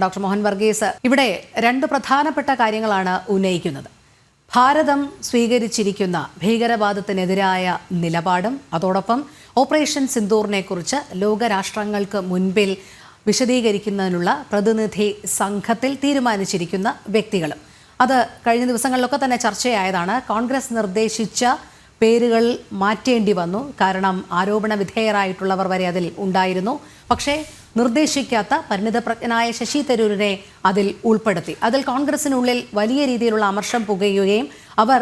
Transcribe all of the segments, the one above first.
Doctor Mohan Varghese ഇവിടെ രണ്ട് പ്രധാനപ്പെട്ട കാര്യങ്ങളാണ് ഉന്നയിക്കുന്നത്. ഭാരതം സ്വീകരിച്ചിരിക്കുന്ന ഭീകരവാദത്തിനെതിരായ നിലപാടും അതോടൊപ്പം ഓപ്പറേഷൻ സിന്ദൂറിനെ കുറിച്ച് ലോകരാഷ്ട്രങ്ങൾക്ക് മുൻപിൽ വിശദീകരിക്കുന്നതിനുള്ള പ്രതിനിധി സംഘത്തിൽ തീരുമാനിച്ചിരിക്കുന്ന വ്യക്തികളും. അത് കഴിഞ്ഞ ദിവസങ്ങളിലൊക്കെ തന്നെ ചർച്ചയായതാണ്. കോൺഗ്രസ് നിർദ്ദേശിച്ച പേരുകൾ മാറ്റേണ്ടി വന്നു. കാരണം ആരോപണ വിധേയരായിട്ടുള്ളവർ വരെ അതിൽ ഉണ്ടായിരുന്നു. പക്ഷേ നിർദ്ദേശിക്കാത്ത പരിണിതപ്രജ്ഞനായ ശശി തരൂരിനെ അതിൽ ഉൾപ്പെടുത്തി. അതിൽ കോൺഗ്രസിനുള്ളിൽ വലിയ രീതിയിലുള്ള അമർഷം പുകയുകയും അവർ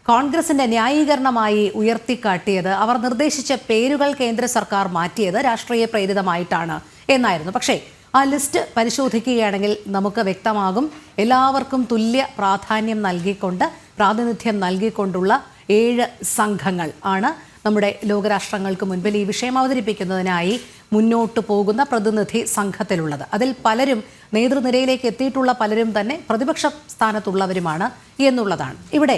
കോൺഗ്രസിന്റെ ന്യായീകരണമായി ഉയർത്തിക്കാട്ടിയത് അവർ നിർദ്ദേശിച്ച പേരുകൾ കേന്ദ്ര സർക്കാർ മാറ്റിയത് രാഷ്ട്രീയ പ്രേരിതമായിട്ടാണ് എന്നായിരുന്നു. പക്ഷേ ആ ലിസ്റ്റ് പരിശോധിക്കുകയാണെങ്കിൽ നമുക്ക് വ്യക്തമാകും, എല്ലാവർക്കും തുല്യ പ്രാധാന്യം നൽകിക്കൊണ്ട് പ്രാതിനിധ്യം നൽകിക്കൊണ്ടുള്ള 7 സംഘങ്ങൾ ആണ് നമ്മുടെ ലോകരാഷ്ട്രങ്ങൾക്ക് മുൻപിൽ ഈ വിഷയം അവതരിപ്പിക്കുന്നതിനായി മുന്നോട്ട് പോകുന്ന പ്രതിനിധി സംഘത്തിലുള്ളത്. അതിൽ പലരും നേതൃനിരയിലേക്ക് എത്തിയിട്ടുള്ള പലരും തന്നെ പ്രതിപക്ഷ സ്ഥാനത്തുള്ളവരുമാണ് എന്നുള്ളതാണ്. ഇവിടെ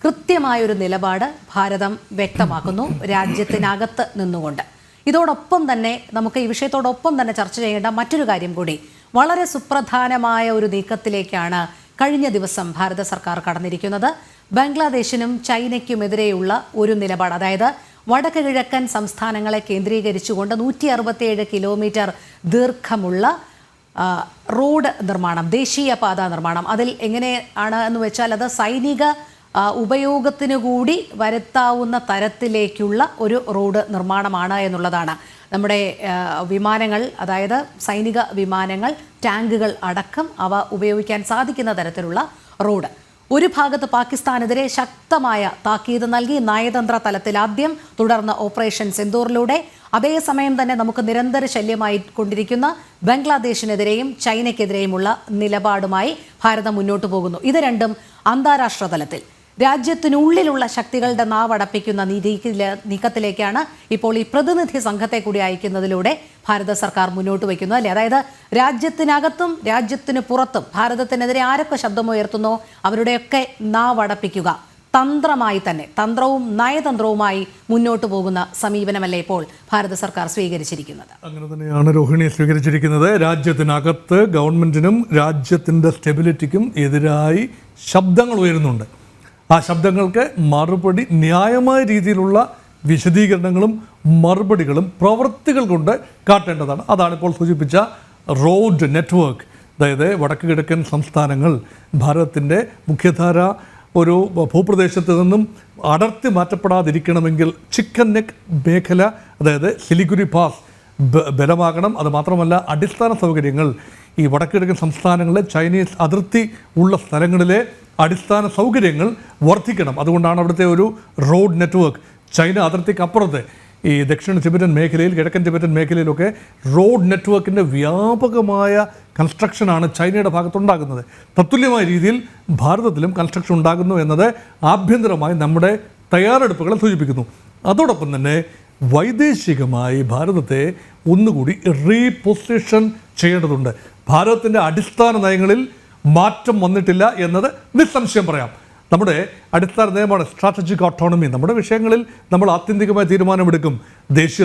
കൃത്യമായൊരു നിലപാട് ഭാരതം വ്യക്തമാക്കുന്നു രാജ്യത്തിനകത്ത് നിന്നുകൊണ്ട്. ഇതോടൊപ്പം തന്നെ നമുക്ക് ഈ വിഷയത്തോടൊപ്പം തന്നെ ചർച്ച ചെയ്യേണ്ട മറ്റൊരു കാര്യം കൂടി, വളരെ സുപ്രധാനമായ ഒരു നീക്കത്തിലേക്കാണ് കഴിഞ്ഞ ദിവസം ഭാരത സർക്കാർ കടന്നിരിക്കുന്നത്. ബംഗ്ലാദേശിനും ചൈനയ്ക്കുമെതിരെയുള്ള ഒരു നിലപാട്, അതായത് വടക്ക് കിഴക്കൻ സംസ്ഥാനങ്ങളെ കേന്ദ്രീകരിച്ചുകൊണ്ട് 167 കിലോമീറ്റർ ദീർഘമുള്ള റോഡ് നിർമ്മാണം, ദേശീയപാത നിർമ്മാണം. അതിൽ എങ്ങനെയാണ് എന്ന് വെച്ചാൽ അത് സൈനിക ഉപയോഗത്തിനു കൂടി വരുത്താവുന്ന തരത്തിലേക്കുള്ള ഒരു റോഡ് നിർമ്മാണമാണ് എന്നുള്ളതാണ്. നമ്മുടെ വിമാനങ്ങൾ, അതായത് സൈനിക വിമാനങ്ങൾ, ടാങ്കുകൾ അടക്കം അവ ഉപയോഗിക്കാൻ സാധിക്കുന്ന തരത്തിലുള്ള റോഡ്. ഒരു ഭാഗത്ത് പാകിസ്ഥാനെതിരെ ശക്തമായ താക്കീത് നൽകി നയതന്ത്ര തലത്തിൽ ആദ്യം, തുടർന്ന് ഓപ്പറേഷൻ സിന്ദൂറിലൂടെ. അതേസമയം തന്നെ നമുക്ക് നിരന്തര ശല്യമായി കൊണ്ടിരിക്കുന്ന ബംഗ്ലാദേശിനെതിരെയും ചൈനയ്ക്കെതിരെയുമുള്ള നിലപാടുമായി ഭാരതം മുന്നോട്ട് പോകുന്നു. ഇത് രണ്ടും അന്താരാഷ്ട്ര തലത്തിൽ രാജ്യത്തിനുള്ളിലുള്ള ശക്തികളുടെ നാവടപ്പിക്കുന്ന നീക്കത്തിലേക്കാണ് ഇപ്പോൾ ഈ പ്രതിനിധി സംഘത്തെ കൂടി അയക്കുന്നതിലൂടെ ഭാരത സർക്കാർ മുന്നോട്ട് വയ്ക്കുന്നത്, അല്ലേ? അതായത് രാജ്യത്തിനകത്തും രാജ്യത്തിന് പുറത്തും ഭാരതത്തിനെതിരെ ആരൊക്കെ ശബ്ദമുയർത്തുന്നോ അവരുടെയൊക്കെ നാവടപ്പിക്കുക, തന്ത്രമായി തന്നെ, തന്ത്രവും നയതന്ത്രവുമായി മുന്നോട്ട് പോകുന്ന സമീപനമല്ലേ ഇപ്പോൾ ഭാരത സർക്കാർ സ്വീകരിച്ചിരിക്കുന്നത്? അങ്ങനെ തന്നെയാണ് രോഹിണി സ്വീകരിച്ചിരിക്കുന്നത്. രാജ്യത്തിനകത്ത് ഗവൺമെന്റിനും രാജ്യത്തിൻ്റെ സ്റ്റെബിലിറ്റിക്കും എതിരായി ശബ്ദങ്ങൾ ഉയരുന്നുണ്ട്. ആ ശബ്ദങ്ങൾക്ക് മറുപടി, ന്യായമായ രീതിയിലുള്ള വിശദീകരണങ്ങളും മറുപടികളും പ്രവൃത്തികൾ കൊണ്ട് കാട്ടേണ്ടതാണ്. അതാണിപ്പോൾ സൂചിപ്പിച്ച റോഡ് നെറ്റ്വർക്ക്. അതായത് വടക്ക് കിഴക്കൻ സംസ്ഥാനങ്ങൾ ഭാരതത്തിൻ്റെ മുഖ്യധാര ഒരു ഭൂപ്രദേശത്ത് നിന്നും അടർത്തി മാറ്റപ്പെടാതിരിക്കണമെങ്കിൽ ചിക്കൻ നെക്ക് മേഖല, അതായത് സിലിഗുരി പാസ് ബലമാകണം. അതുമാത്രമല്ല അടിസ്ഥാന സൗകര്യങ്ങൾ ഈ വടക്കിഴക്കൻ സംസ്ഥാനങ്ങളിലെ ചൈനീസ് അതിർത്തി ഉള്ള സ്ഥലങ്ങളിലെ അടിസ്ഥാന സൗകര്യങ്ങൾ വർദ്ധിക്കണം. അതുകൊണ്ടാണ് അവിടുത്തെ ഒരു റോഡ് നെറ്റ്വർക്ക്. ചൈന അതിർത്തിക്കപ്പുറത്ത് ഈ ദക്ഷിണ ടിബറ്റൻ മേഖലയിൽ, കിഴക്കൻ ടിബറ്റൻ മേഖലയിലൊക്കെ റോഡ് നെറ്റ്വർക്കിൻ്റെ വ്യാപകമായ കൺസ്ട്രക്ഷനാണ് ചൈനയുടെ ഭാഗത്തുണ്ടാകുന്നത്. തത്തുല്യമായ രീതിയിൽ ഭാരതത്തിലും കൺസ്ട്രക്ഷൻ ഉണ്ടാകുന്നു എന്നത് ആഭ്യന്തരമായി നമ്മുടെ തയ്യാറെടുപ്പുകളെ സൂചിപ്പിക്കുന്നു. അതോടൊപ്പം തന്നെ വൈദേശികമായി ഭാരതത്തെ ഒന്നുകൂടി റീപൊസിഷൻ ചെയ്യേണ്ടതുണ്ട്. ഭാരതത്തിൻ്റെ അടിസ്ഥാന നയങ്ങളിൽ മാറ്റം വന്നിട്ടില്ല എന്നത് നിസ്സംശയം പറയാം. നമ്മുടെ അടിസ്ഥാന നയമാണ് സ്ട്രാറ്റജിക് ഓട്ടോണമി. നമ്മുടെ വിഷയങ്ങളിൽ നമ്മൾ ആത്യന്തികമായ തീരുമാനമെടുക്കും. ദേശീയ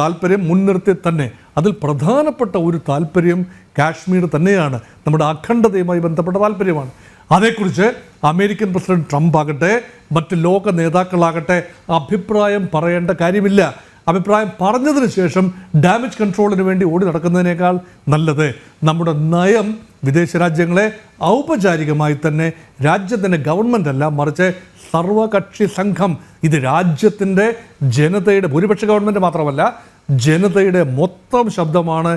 താല്പര്യം മുൻനിർത്തി തന്നെ. അതിൽ പ്രധാനപ്പെട്ട ഒരു താല്പര്യം കാശ്മീർ തന്നെയാണ്. നമ്മുടെ അഖണ്ഡതയുമായി ബന്ധപ്പെട്ട താല്പര്യമാണ്. അതേക്കുറിച്ച് അമേരിക്കൻ പ്രസിഡന്റ് ട്രംപ് ആകട്ടെ, മറ്റ് ലോക നേതാക്കളാകട്ടെ അഭിപ്രായം പറയേണ്ട കാര്യമില്ല. അഭിപ്രായം പറഞ്ഞതിന് ശേഷം ഡാമേജ് കൺട്രോളിന് വേണ്ടി ഓടി നടക്കുന്നതിനേക്കാൾ നല്ലത് നമ്മുടെ നയം വിദേശ രാജ്യങ്ങളെ ഔപചാരികമായി തന്നെ രാജ്യത്തിൻ്റെ ഗവൺമെൻറ് അല്ല, മറിച്ച് സർവകക്ഷി സംഘം, ഇത് രാജ്യത്തിൻ്റെ ജനതയുടെ, ഭൂരിപക്ഷ ഗവൺമെൻറ് മാത്രമല്ല ജനതയുടെ മൊത്തം ശബ്ദമാണ്,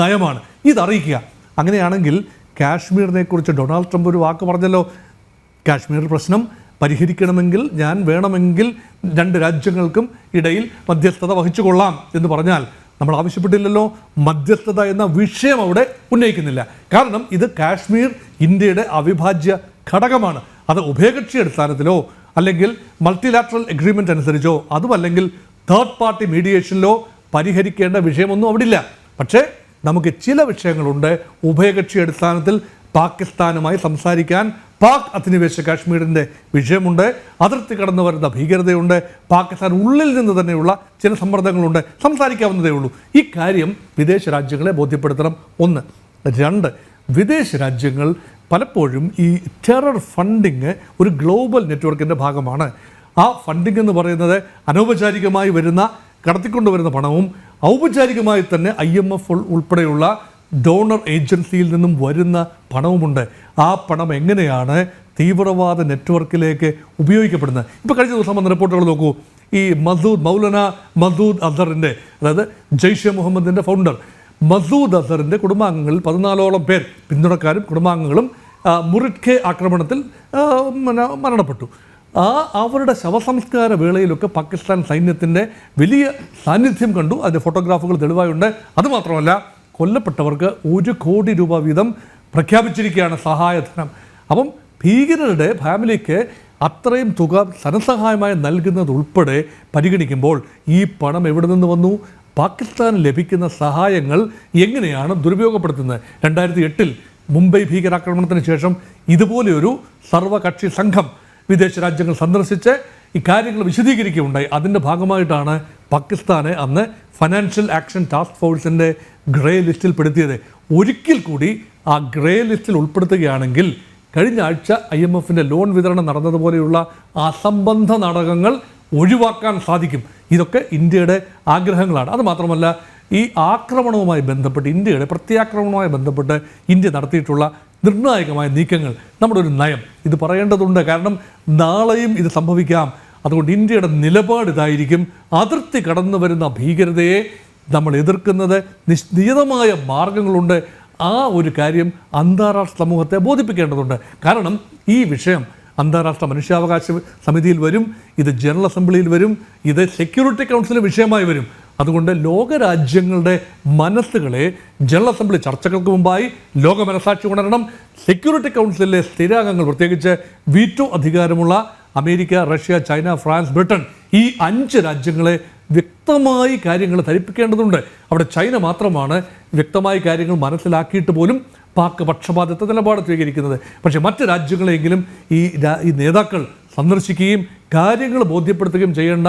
നയമാണ്, ഇതറിയിക്കുക. അങ്ങനെയാണെങ്കിൽ കാശ്മീരിനെ കുറിച്ച് ഡൊണാൾഡ് ട്രംപ് ഒരു വാക്ക് പറഞ്ഞല്ലോ, കാശ്മീർ പ്രശ്നം പരിഹരിക്കണമെങ്കിൽ ഞാൻ വേണമെങ്കിൽ 2 രാജ്യങ്ങൾക്കും ഇടയിൽ മധ്യസ്ഥത വഹിച്ചു കൊള്ളാം എന്ന് പറഞ്ഞാൽ നമ്മൾ ആവശ്യപ്പെട്ടില്ലല്ലോ. മധ്യസ്ഥത എന്ന വിഷയം അവിടെ ഉന്നയിക്കുന്നില്ല. കാരണം ഇത് കാശ്മീർ ഇന്ത്യയുടെ അവിഭാജ്യ ഘടകമാണ്. അത് ഉഭയകക്ഷി അടിസ്ഥാനത്തിലോ അല്ലെങ്കിൽ മൾട്ടിലാറ്ററൽ എഗ്രിമെൻ്റ് അനുസരിച്ചോ അതുമല്ലെങ്കിൽ തേർഡ് പാർട്ടി മീഡിയേഷനിലോ പരിഹരിക്കേണ്ട വിഷയമൊന്നും അവിടെ ഇല്ല. പക്ഷേ നമുക്ക് ചില വിഷയങ്ങളുണ്ട് ഉഭയകക്ഷി അടിസ്ഥാനത്തിൽ പാകിസ്ഥാനുമായി സംസാരിക്കാൻ പാക് അധിനിവേശ കാശ്മീരിൻ്റെ വിഷയമുണ്ട്, അതിർത്തി കടന്നു വരുന്ന ഭീകരതയുണ്ട്, പാകിസ്ഥാൻ ഉള്ളിൽ നിന്ന് തന്നെയുള്ള ചില സമ്മർദ്ദങ്ങളുണ്ട്. സംസാരിക്കാവുന്നതേ ഉള്ളൂ. ഈ കാര്യം വിദേശ രാജ്യങ്ങളെ ബോധ്യപ്പെടുത്തണം. 1. 2, വിദേശ രാജ്യങ്ങൾ പലപ്പോഴും ഈ ടെറർ ഫണ്ടിങ് ഒരു ഗ്ലോബൽ നെറ്റ്വർക്കിൻ്റെ ഭാഗമാണ്. ആ ഫണ്ടിങ് എന്ന് പറയുന്നത് അനൗപചാരികമായി വരുന്ന കടത്തിക്കൊണ്ടുവരുന്ന പണവും ഔപചാരികമായി തന്നെ IMF ഉൾപ്പെടെയുള്ള ഡോണർ ഏജൻസിയിൽ നിന്നും വരുന്ന പണവുമുണ്ട്. ആ പണം എങ്ങനെയാണ് തീവ്രവാദ നെറ്റ്വർക്കിലേക്ക് ഉപയോഗിക്കപ്പെടുന്നത്? ഇപ്പോൾ കഴിഞ്ഞ ദിവസം വന്ന റിപ്പോർട്ടുകൾ നോക്കൂ. ഈ മൗലാന മസൂദ് അസറിൻ്റെ, അതായത് ജെയ്ഷെ മുഹമ്മദിൻ്റെ ഫൗണ്ടർ മസൂദ് അസറിൻ്റെ കുടുംബാംഗങ്ങളിൽ 14ഓളം പേർ, പിന്തുണക്കാരും കുടുംബാംഗങ്ങളും മുറിഡ്ഖെ ആക്രമണത്തിൽ മരണപ്പെട്ടു. അവരുടെ ശവസംസ്കാര വേളയിലൊക്കെ പാകിസ്ഥാൻ സൈന്യത്തിൻ്റെ വലിയ സാന്നിധ്യം കണ്ടു. അതിൻ്റെ ഫോട്ടോഗ്രാഫുകൾ തെളിവായുണ്ട്. അതുമാത്രമല്ല, കൊല്ലപ്പെട്ടവർക്ക് 1 കോടി രൂപ വീതം പ്രഖ്യാപിച്ചിരിക്കുകയാണ് സഹായധനം. അപ്പം ഭീകരരുടെ ഫാമിലിക്ക് അത്രയും തുക ധനസഹായമായി നൽകുന്നതുൾപ്പെടെ പരിഗണിക്കുമ്പോൾ ഈ പണം എവിടെ നിന്ന് വന്നു? പാകിസ്ഥാന് ലഭിക്കുന്ന സഹായങ്ങൾ എങ്ങനെയാണ് ദുരുപയോഗപ്പെടുത്തുന്നത്? 2008 മുംബൈ ഭീകരാക്രമണത്തിന് ശേഷം ഇതുപോലെയൊരു സർവകക്ഷി സംഘം വിദേശ രാജ്യങ്ങൾ സന്ദർശിച്ച് ഈ കാര്യങ്ങൾ വിശദീകരിക്കുകയുണ്ടായി. അതിൻ്റെ ഭാഗമായിട്ടാണ് പാകിസ്ഥാനെ അന്ന് ഫൈനാൻഷ്യൽ ആക്ഷൻ ടാസ്ക് ഫോഴ്സിൻ്റെ ഗ്രേ ലിസ്റ്റിൽ പെടുത്തിയത്. ഒരിക്കൽ കൂടി ആ ഗ്രേ ലിസ്റ്റിൽ ഉൾപ്പെടുത്തുകയാണെങ്കിൽ കഴിഞ്ഞ ആഴ്ച IMFൻ്റെ ലോൺ വിതരണം നടന്നതുപോലെയുള്ള അസംബന്ധ നാടകങ്ങൾ ഒഴിവാക്കാൻ സാധിക്കും. ഇതൊക്കെ ഇന്ത്യയുടെ ആഗ്രഹങ്ങളാണ്. അതുമാത്രമല്ല, ഈ ആക്രമണവുമായി ബന്ധപ്പെട്ട്, ഇന്ത്യയുടെ പ്രത്യാക്രമണവുമായി ബന്ധപ്പെട്ട് ഇന്ത്യ നടത്തിയിട്ടുള്ള നിർണായകമായ നീക്കങ്ങൾ, നമ്മുടെ ഒരു നയം, ഇത് പറയേണ്ടതുണ്ട്. കാരണം നാളെയും ഇത് സംഭവിക്കാം. അതുകൊണ്ട് ഇന്ത്യയുടെ നിലപാട് ഇതായിരിക്കും. അതിർത്തി കടന്നു വരുന്ന ഭീകരതയെ നമ്മൾ എതിർക്കുന്നത് നിശ്ചിതമായ മാർഗങ്ങളുണ്ട്. ആ ഒരു കാര്യം അന്താരാഷ്ട്ര സമൂഹത്തെ ബോധിപ്പിക്കേണ്ടതുണ്ട്. കാരണം ഈ വിഷയം അന്താരാഷ്ട്ര മനുഷ്യാവകാശ സമിതിയിൽ വരും, ഇത് ജനറൽ അസംബ്ലിയിൽ വരും, ഇത് സെക്യൂരിറ്റി കൗൺസിലിന് വിഷയമായി വരും. അതുകൊണ്ട് ലോകരാജ്യങ്ങളുടെ മനസ്സുകളെ ജനറൽ അസംബ്ലി ചർച്ചകൾക്ക് മുമ്പായി ലോക മനസാക്ഷി ഉണരണം. സെക്യൂരിറ്റി കൗൺസിലിലെ സ്ഥിരാംഗങ്ങൾ, പ്രത്യേകിച്ച് വീറ്റോ അധികാരമുള്ള America, Russia, China, France, Britain, ഈ 5 രാജ്യങ്ങളെ വ്യക്തമായി കാര്യങ്ങൾ ധരിപ്പിക്കേണ്ടതുണ്ട്. അവിടെ ചൈന മാത്രമാണ് വ്യക്തമായി കാര്യങ്ങൾ മനസ്സിലാക്കിയിട്ട് പോലും പാക് പക്ഷപാതത്തെ നിലപാട് സ്വീകരിക്കുന്നത്. പക്ഷേ മറ്റ് രാജ്യങ്ങളെങ്കിലും ഈ നേതാക്കൾ സന്ദർശിക്കുകയും കാര്യങ്ങൾ ബോധ്യപ്പെടുത്തുകയും ചെയ്യേണ്ട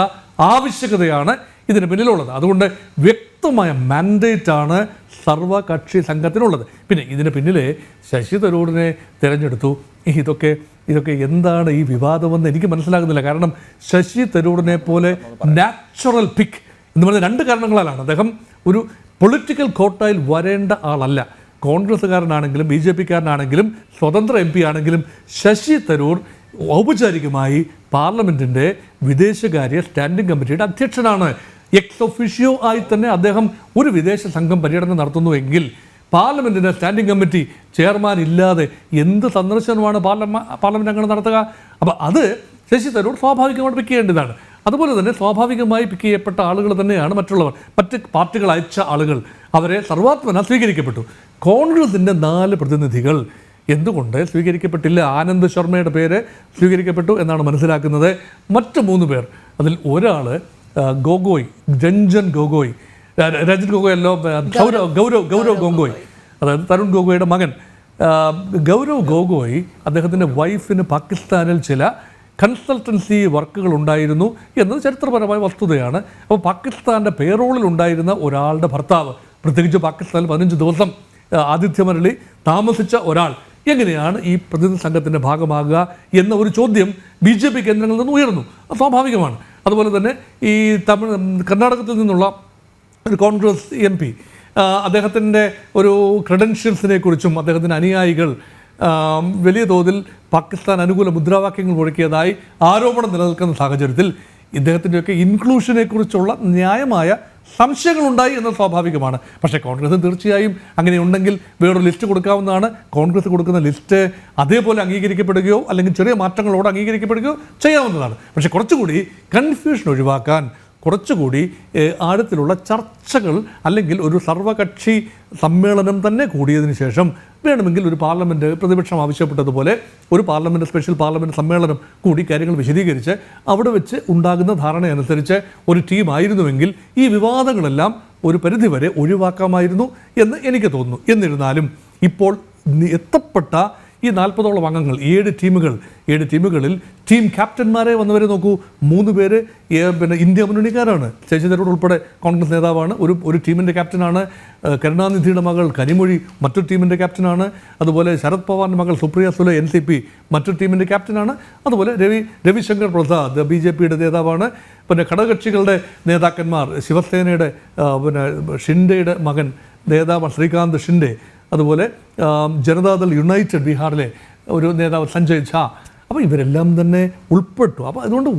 ആവശ്യകതയാണ് ഇതിന് പിന്നിലുള്ളത്. അതുകൊണ്ട് വ്യക്തമായ മാൻഡേറ്റാണ് സർവകക്ഷി സംഘത്തിനുള്ളത്. പിന്നെ ഇതിന് പിന്നിലെ ശശി തരൂരിനെ തിരഞ്ഞെടുത്തു. ഇതൊക്കെ എന്താണ് ഈ വിവാദമെന്ന് എനിക്ക് മനസ്സിലാകുന്നില്ല. കാരണം ശശി തരൂരിനെ പോലെ നാച്ചുറൽ പിക്ക് എന്ന് പറയുന്ന 2 കാരണങ്ങളാലാണ്. അദ്ദേഹം ഒരു പൊളിറ്റിക്കൽ കോട്ടയിൽ വരേണ്ട ആളല്ല. കോൺഗ്രസ്സുകാരനാണെങ്കിലും BJPക്കാരനാണെങ്കിലും സ്വതന്ത്ര MP ആണെങ്കിലും ശശി തരൂർ ഔപചാരികമായി പാർലമെൻറ്റിൻ്റെ വിദേശകാര്യ സ്റ്റാൻഡിംഗ് കമ്മിറ്റിയുടെ അധ്യക്ഷനാണ്. എക്സ് ഒഫീഷ്യോ ആയി തന്നെ അദ്ദേഹം ഒരു വിദേശ സംഘം പര്യടനം നടത്തുന്നുവെങ്കിൽ പാർലമെൻറ്റിൻ്റെ സ്റ്റാൻഡിംഗ് കമ്മിറ്റി ചെയർമാൻ ഇല്ലാതെ എന്ത് സന്ദർശനമാണ് പാർലമെൻറ്റ് അംഗങ്ങൾ നടത്തുക? അപ്പോൾ അത് ശശി തരൂർ സ്വാഭാവികമായിട്ട് പിക്ക് ചെയ്യേണ്ടതാണ്. അതുപോലെ തന്നെ സ്വാഭാവികമായി പിക്ക് ചെയ്യപ്പെട്ട ആളുകൾ തന്നെയാണ് മറ്റുള്ളവർ. മറ്റ് പാർട്ടികൾ അയച്ച ആളുകൾ, അവരെ സർവാത്മന സ്വീകരിക്കപ്പെട്ടു. കോൺഗ്രസിൻ്റെ 4 പ്രതിനിധികൾ എന്തുകൊണ്ട് സ്വീകരിക്കപ്പെട്ടില്ല? ആനന്ദ് ശർമ്മയുടെ പേര് സ്വീകരിക്കപ്പെട്ടു എന്നാണ് മനസ്സിലാക്കുന്നത്. മറ്റ് 3 പേർ, അതിൽ ഒരാൾ ഗൊഗോയ്, രഞ്ജൻ ഗൊഗോയ് അല്ലോ, ഗൗരവ് ഗൊഗോയ്, അതായത് തരുൺ ഗൊഗോയുടെ മകൻ ഗൗരവ് ഗൊഗോയ്, അദ്ദേഹത്തിൻ്റെ വൈഫിന് പാകിസ്ഥാനിൽ ചില കൺസൾട്ടൻസി വർക്കുകൾ ഉണ്ടായിരുന്നു എന്നത് ചരിത്രപരമായ വസ്തുതയാണ്. അപ്പോൾ പാകിസ്ഥാൻ്റെ പേറോളിൽ ഉണ്ടായിരുന്ന ഒരാളുടെ ഭർത്താവ്, പ്രത്യേകിച്ച് പാകിസ്ഥാനിൽ 15 ദിവസം ആതിഥ്യമരളി താമസിച്ച ഒരാൾ എങ്ങനെയാണ് ഈ പ്രതിനിധി സംഘത്തിൻ്റെ ഭാഗമാകുക എന്ന ഒരു ചോദ്യം BJP കേന്ദ്രങ്ങളിൽ നിന്ന് ഉയർന്നു. സ്വാഭാവികമാണ്. അതുപോലെ തന്നെ ഈ കർണാടകത്തിൽ നിന്നുള്ള ഒരു കോൺഗ്രസ് MP, അദ്ദേഹത്തിൻ്റെ ഒരു ക്രെഡൻഷ്യൽസിനെ കുറിച്ചും അദ്ദേഹത്തിൻ്റെ അനുയായികൾ വലിയ തോതിൽ പാകിസ്ഥാൻ അനുകൂല മുദ്രാവാക്യങ്ങൾ മുഴക്കിയതായി ആരോപണം നിലനിൽക്കുന്ന സാഹചര്യത്തിൽ ഇദ്ദേഹത്തിൻ്റെയൊക്കെ ഇൻക്ലൂഷനെ കുറിച്ചുള്ള ന്യായമായ സംശയങ്ങളുണ്ടായി എന്നത് സ്വാഭാവികമാണ്. പക്ഷേ കോൺഗ്രസ് തീർച്ചയായും അങ്ങനെ ഉണ്ടെങ്കിൽ വേറൊരു ലിസ്റ്റ് കൊടുക്കാവുന്നതാണ്. കോൺഗ്രസ് കൊടുക്കുന്ന ലിസ്റ്റ് അതേപോലെ അംഗീകരിക്കപ്പെടുകയോ അല്ലെങ്കിൽ ചെറിയ മാറ്റങ്ങളോട് അംഗീകരിക്കപ്പെടുകയോ ചെയ്യാവുന്നതാണ്. പക്ഷേ കുറച്ചുകൂടി കൺഫ്യൂഷൻ ഒഴിവാക്കാൻ, കുറച്ചുകൂടി ആഴത്തിലുള്ള ചർച്ചകൾ അല്ലെങ്കിൽ ഒരു സർവകക്ഷി സമ്മേളനം തന്നെ കൂടിയതിന് ശേഷം വേണമെങ്കിൽ ഒരു പാർലമെൻറ്റ്, പ്രതിപക്ഷം ആവശ്യപ്പെട്ടതുപോലെ ഒരു പാർലമെൻറ്റ്, സ്പെഷ്യൽ പാർലമെൻറ്റ് സമ്മേളനം കൂടി കാര്യങ്ങൾ വിശദീകരിച്ച് അവിടെ വെച്ച് ഉണ്ടാകുന്ന ധാരണയനുസരിച്ച് ഒരു ടീമായിരുന്നുവെങ്കിൽ ഈ വിവാദങ്ങളെല്ലാം ഒരു പരിധിവരെ ഒഴിവാക്കാമായിരുന്നു എന്ന് എനിക്ക് തോന്നുന്നു. എന്നിരുന്നാലും ഇപ്പോൾ എത്തപ്പെട്ട ഈ 40ഓളം അംഗങ്ങൾ 7 ടീമുകളിൽ ടീം ക്യാപ്റ്റന്മാരെ വന്നവരെ നോക്കൂ. 3 പേര് പിന്നെ ഇന്ത്യ മുന്നണിക്കാരാണ്. ശശി തരൂർ ഉൾപ്പെടെ കോൺഗ്രസ് നേതാവാണ്, ഒരു ടീമിൻ്റെ ക്യാപ്റ്റനാണ്. കരുണാനിധിയുടെ മകൾ കനിമൊഴി മറ്റൊരു ടീമിൻ്റെ ക്യാപ്റ്റനാണ്. അതുപോലെ ശരത് പവാറിൻ്റെ മകൾ സുപ്രിയ സുലെ NCP മറ്റൊരു ടീമിൻ്റെ ക്യാപ്റ്റനാണ്. അതുപോലെ രവിശങ്കർ പ്രസാദ് BJPയുടെ നേതാവാണ്. പിന്നെ ഘടകകക്ഷികളുടെ നേതാക്കന്മാർ ശിവസേനയുടെ പിന്നെ ഷിൻഡെയുടെ മകൻ നേതാവ് ശ്രീകാന്ത് ഷിൻഡെ, അതുപോലെ ജനതാദൾ യുണൈറ്റഡ് ബീഹാറിലെ ഒരു നേതാവ് സഞ്ജയ് ഝാ. അപ്പോൾ ഇവരെല്ലാം തന്നെ ഉൾപ്പെട്ടു. അപ്പോൾ അതുകൊണ്ട്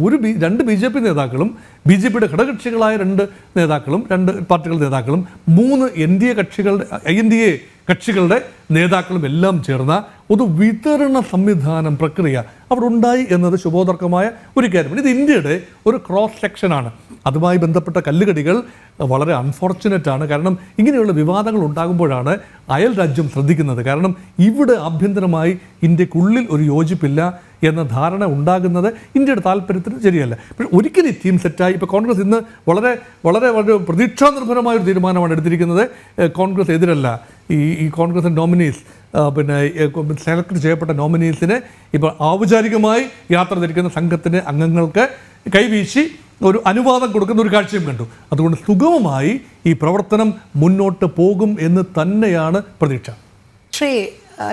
2 BJP നേതാക്കളും BJPയുടെ ഘടകകക്ഷികളായ 2 നേതാക്കളും 2 പാർട്ടികളുടെ നേതാക്കളും 3 INDA കക്ഷികളുടെ നേതാക്കളും എല്ലാം ചേർന്ന ഒരു വിതരണ സംവിധാനം പ്രക്രിയ അവിടെ ഉണ്ടായി എന്നത് ശുഭോദർക്കമായ ഒരു കാര്യമാണ്. ഇത് ഇന്ത്യയുടെ ഒരു ക്രോസ് സെക്ഷനാണ്. അതുമായി ബന്ധപ്പെട്ട കല്ലുകടികൾ വളരെ അൺഫോർച്ചുനേറ്റാണ്. കാരണം ഇങ്ങനെയുള്ള വിവാദങ്ങൾ ഉണ്ടാകുമ്പോഴാണ് അയൽ രാജ്യം ശ്രദ്ധിക്കുന്നത്. കാരണം ഇവിടെ ആഭ്യന്തരമായി ഇന്ത്യക്കുള്ളിൽ ഒരു യോജിപ്പില്ല എന്ന ധാരണ ഉണ്ടാകുന്നത് ഇന്ത്യയുടെ താല്പര്യത്തിന് ശരിയല്ല. പക്ഷേ ഒരിക്കലും ഈ ടീം സെറ്റായി. ഇപ്പോൾ കോൺഗ്രസ് ഇന്ന് വളരെ വളരെ വളരെ പ്രതീക്ഷാനിർഭരമായ ഒരു തീരുമാനമാണ് എടുത്തിരിക്കുന്നത്. കോൺഗ്രസ് എതിരല്ല. ഈ കോൺഗ്രസ് നോമിനീസ് പിന്നെ സെലക്ട് ചെയ്യപ്പെട്ട നോമിനീസിനെ ഇപ്പോൾ ഔപചാരികമായി യാത്ര തിരിക്കുന്ന സംഘത്തിൻ്റെ അംഗങ്ങൾക്ക് കൈവീശി ഒരു അനുവാദം കൊടുക്കുന്ന ഒരു കാഴ്ചയും കണ്ടു. അതുകൊണ്ട് സുഗമമായി ഈ പ്രവർത്തനം മുന്നോട്ട് പോകും എന്ന് തന്നെയാണ് പ്രതീക്ഷ. ശ്രീ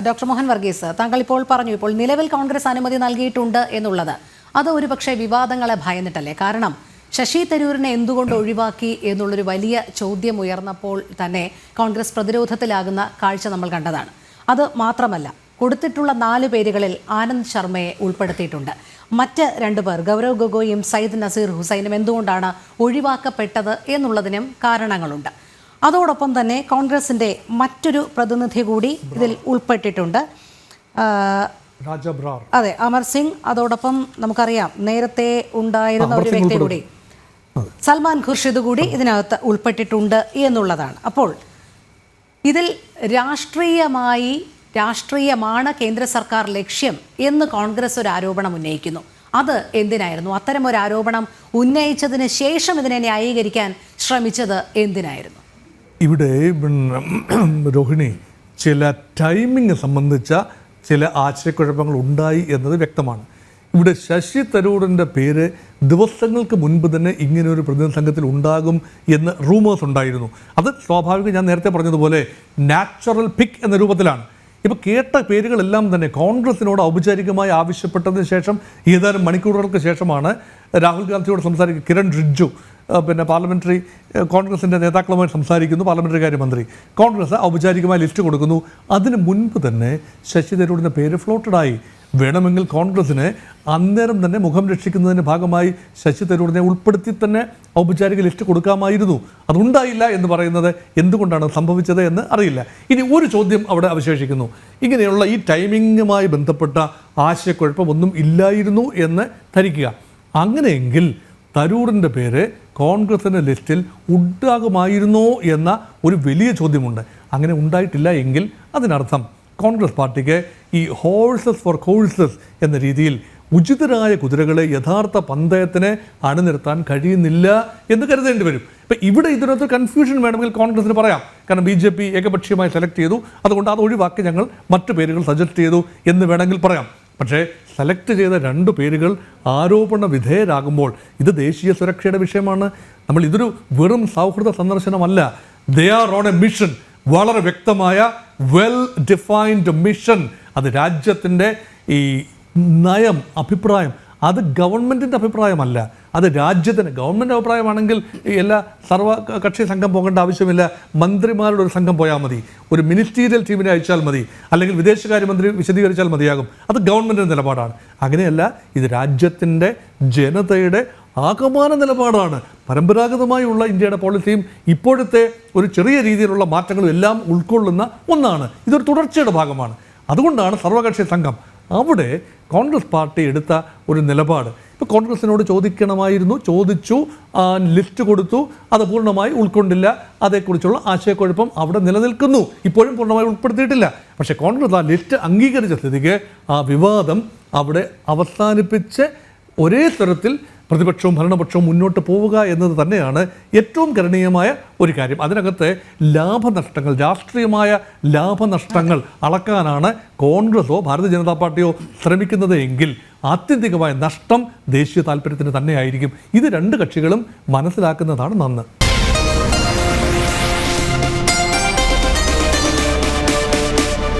ഡോക്ടർ മോഹൻ വർഗീസ്, താങ്കൾ ഇപ്പോൾ പറഞ്ഞു, ഇപ്പോൾ നിലവിൽ കോൺഗ്രസ് അനുമതി നൽകിയിട്ടുണ്ട് എന്നുള്ളത് അത് ഒരുപക്ഷെ വിവാദങ്ങളെ ഭയന്നിട്ടല്ലേ? കാരണം ശശി തരൂരിനെ എന്തുകൊണ്ട് ഒഴിവാക്കി എന്നുള്ളൊരു വലിയ ചോദ്യം ഉയർന്നപ്പോൾ തന്നെ കോൺഗ്രസ് പ്രതിരോധത്തിലാകുന്ന കാഴ്ച നമ്മൾ കണ്ടതാണ്. അത് മാത്രമല്ല, കൊടുത്തിട്ടുള്ള 4 പേരുകളിൽ ആനന്ദ് ശർമ്മയെ ഉൾപ്പെടുത്തിയിട്ടുണ്ട്. മറ്റ് 2 പേർ ഗൗരവ് ഗൊഗോയും സയ്യിദ് നസീർ ഹുസൈനും എന്തുകൊണ്ടാണ് ഒഴിവാക്കപ്പെട്ടത് എന്നുള്ളതിനും കാരണങ്ങളുണ്ട്. അതോടൊപ്പം തന്നെ കോൺഗ്രസിൻ്റെ മറ്റൊരു പ്രതിനിധി കൂടി ഇതിൽ ഉൾപ്പെട്ടിട്ടുണ്ട്, അതെ, അമർ സിംഗ്. അതോടൊപ്പം നമുക്കറിയാം നേരത്തെ ഉണ്ടായിരുന്ന ഒരു വ്യക്തി കൂടി, സൽമാൻ ഖുർഷിദ് കൂടി ഇതിനകത്ത് ഉൾപ്പെട്ടിട്ടുണ്ട് എന്നുള്ളതാണ്. അപ്പോൾ ഇതിൽ രാഷ്ട്രീയമാണ് കേന്ദ്ര സർക്കാർ ലക്ഷ്യം എന്ന് കോൺഗ്രസ് ഒരു ആരോപണം ഉന്നയിക്കുന്നു. അത് എന്തിനായിരുന്നു? അത്തരം ഒരു ആരോപണം ഉന്നയിച്ചതിന് ശേഷം ഇതിനെ ന്യായീകരിക്കാൻ ശ്രമിച്ചത് എന്തിനായിരുന്നു? ഇവിടെ രോഹിണി, ചില ടൈമിംഗ് സംബന്ധിച്ച ചില ആശയക്കുഴപ്പങ്ങൾ ഉണ്ടായി എന്നത് വ്യക്തമാണ്. ഇവിടെ ശശി തരൂരിൻ്റെ പേര് ദിവസങ്ങൾക്ക് മുൻപ് തന്നെ ഇങ്ങനെയൊരു പ്രതിനിധി സംഘത്തിൽ ഉണ്ടാകും എന്ന് റൂമേഴ്സ് ഉണ്ടായിരുന്നു. അത് സ്വാഭാവികം, ഞാൻ നേരത്തെ പറഞ്ഞതുപോലെ നാച്ചുറൽ പിക്ക് എന്ന രൂപത്തിലാണ്. ഇപ്പോൾ കേട്ട പേരുകളെല്ലാം തന്നെ കോൺഗ്രസിനോട് ഔപചാരികമായി ആവശ്യപ്പെട്ടതിന് ശേഷം ഏതാനും മണിക്കൂറുകൾക്ക് ശേഷമാണ് രാഹുൽ ഗാന്ധിയോട് സംസാരിക്കുക. കിരൺ റിജ്ജു പിന്നെ പാർലമെൻ്ററി കോൺഗ്രസിൻ്റെ നേതാക്കളുമായി സംസാരിക്കുന്നു, പാർലമെൻ്ററി കാര്യമന്ത്രി. കോൺഗ്രസ് ഔപചാരികമായി ലിസ്റ്റ് കൊടുക്കുന്നു. അതിന് മുൻപ് തന്നെ ശശി തരൂരിൻ്റെ പേര് ഫ്ലോട്ടഡായി. വേണമെങ്കിൽ കോൺഗ്രസിന് അന്നേരം തന്നെ മുഖം രക്ഷിക്കുന്നതിൻ്റെ ഭാഗമായി ശശി തരൂരിനെ ഉൾപ്പെടുത്തി തന്നെ ഔപചാരിക ലിസ്റ്റ് കൊടുക്കാമായിരുന്നു. അതുണ്ടായില്ല എന്ന് പറയുന്നത് എന്തുകൊണ്ടാണ് സംഭവിച്ചത് എന്ന് അറിയില്ല. ഇനി ഒരു ചോദ്യം അവിടെ അവശേഷിക്കുന്നു. ഇങ്ങനെയുള്ള ഈ ടൈമിങ്ങുമായി ബന്ധപ്പെട്ട ആശയക്കുഴപ്പമൊന്നും ഇല്ലായിരുന്നു എന്ന് ധരിക്കുക. അങ്ങനെയെങ്കിൽ തരൂരിൻ്റെ പേര് കോൺഗ്രസിൻ്റെ ലിസ്റ്റിൽ ഉണ്ടാകുമായിരുന്നോ എന്ന ഒരു വലിയ ചോദ്യമുണ്ട്. അങ്ങനെ ഉണ്ടായിട്ടില്ല എങ്കിൽ അതിനർത്ഥം കോൺഗ്രസ് പാർട്ടിക്ക് ഈ ഹോഴ്സസ് ഫോർ കോഴ്സസ് എന്ന രീതിയിൽ ഉചിതരായ കുതിരകളെ യഥാർത്ഥ പന്തയത്തിന് അണിനിർത്താൻ കഴിയുന്നില്ല എന്ന് കരുതേണ്ടി വരും. ഇപ്പം ഇവിടെ ഇതിനകത്ത് കൺഫ്യൂഷൻ വേണമെങ്കിൽ കോൺഗ്രസിന് പറയാം. കാരണം BJP ഏകപക്ഷീയമായി സെലക്ട് ചെയ്തു, അതുകൊണ്ട് അത് ഒഴിവാക്കി ഞങ്ങൾ മറ്റു പേരുകൾ സജസ്റ്റ് ചെയ്തു എന്ന് വേണമെങ്കിൽ പറയാം. പക്ഷേ സെലക്ട് ചെയ്ത 2 പേരുകൾ ആരോപണ വിധേയരാകുമ്പോൾ ഇത് ദേശീയ സുരക്ഷയുടെ വിഷയമാണ്. ഇതൊരു വെറും സൗഹൃദ സന്ദർശനമല്ല. They are on a mission, വളരെ വ്യക്തമായ വെൽ ഡിഫൈൻഡ് മിഷൻ. അത് രാജ്യത്തിൻ്റെ ഈ നയം, അഭിപ്രായം, അത് ഗവൺമെൻറ്റിൻ്റെ അഭിപ്രായമല്ല, അത് രാജ്യത്തിന്. ഗവൺമെൻറ് അഭിപ്രായമാണെങ്കിൽ എല്ലാ സർവകക്ഷി സംഘം പോകേണ്ട ആവശ്യമില്ല. മന്ത്രിമാരുടെ ഒരു സംഘം പോയാൽ മതി, ഒരു മിനിസ്റ്റീരിയൽ ടീമിനെ അയച്ചാൽ മതി, അല്ലെങ്കിൽ വിദേശകാര്യമന്ത്രി വിശദീകരിച്ചാൽ മതിയാകും. അത് ഗവൺമെൻറ്റിൻ്റെ നിലപാടാണ്. അങ്ങനെയല്ല, ഇത് രാജ്യത്തിൻ്റെ ജനതയുടെ ആകമാന നിലപാടാണ്. പരമ്പരാഗതമായുള്ള ഇന്ത്യയുടെ പോളിസിയും ഇപ്പോഴത്തെ ഒരു ചെറിയ രീതിയിലുള്ള മാറ്റങ്ങളും എല്ലാം ഉൾക്കൊള്ളുന്ന ഒന്നാണ്. ഇതൊരു തുടർച്ചയുടെ ഭാഗമാണ്. അതുകൊണ്ടാണ് സർവകക്ഷി സംഘം അവിടെ കോൺഗ്രസ് പാർട്ടി എടുത്ത ഒരു നിലപാട്. ഇപ്പോൾ കോൺഗ്രസിനോട് ചോദിക്കണമായിരുന്നു, ചോദിച്ചു, ലിസ്റ്റ് കൊടുത്തു, അത് പൂർണ്ണമായി ഉൾക്കൊണ്ടില്ല. അതേക്കുറിച്ചുള്ള ആശയക്കുഴപ്പം അവിടെ നിലനിൽക്കുന്നു. ഇപ്പോഴും പൂർണ്ണമായി ഉൾപ്പെടുത്തിയിട്ടില്ല. പക്ഷേ കോൺഗ്രസ് ആ ലിസ്റ്റ് അംഗീകരിച്ച സ്ഥിതിക്ക് ആ വിവാദം അവിടെ അവസാനിപ്പിച്ച് ഒരേ തരത്തിൽ പ്രതിപക്ഷവും ഭരണപക്ഷവും മുന്നോട്ട് പോവുക എന്നത് തന്നെയാണ് ഏറ്റവും കരണീയമായ ഒരു കാര്യം. അതിനകത്ത് ലാഭനഷ്ടങ്ങൾ, രാഷ്ട്രീയമായ ലാഭനഷ്ടങ്ങൾ അളക്കാനാണ് കോൺഗ്രസോ ഭാരതീയ ജനതാ പാർട്ടിയോ ശ്രമിക്കുന്നത് എങ്കിൽ ആത്യന്തികമായ നഷ്ടം ദേശീയ താല്പര്യത്തിന് തന്നെയായിരിക്കും. ഇത് രണ്ട് കക്ഷികളും മനസ്സിലാക്കുന്നതാണ് നന്ന്.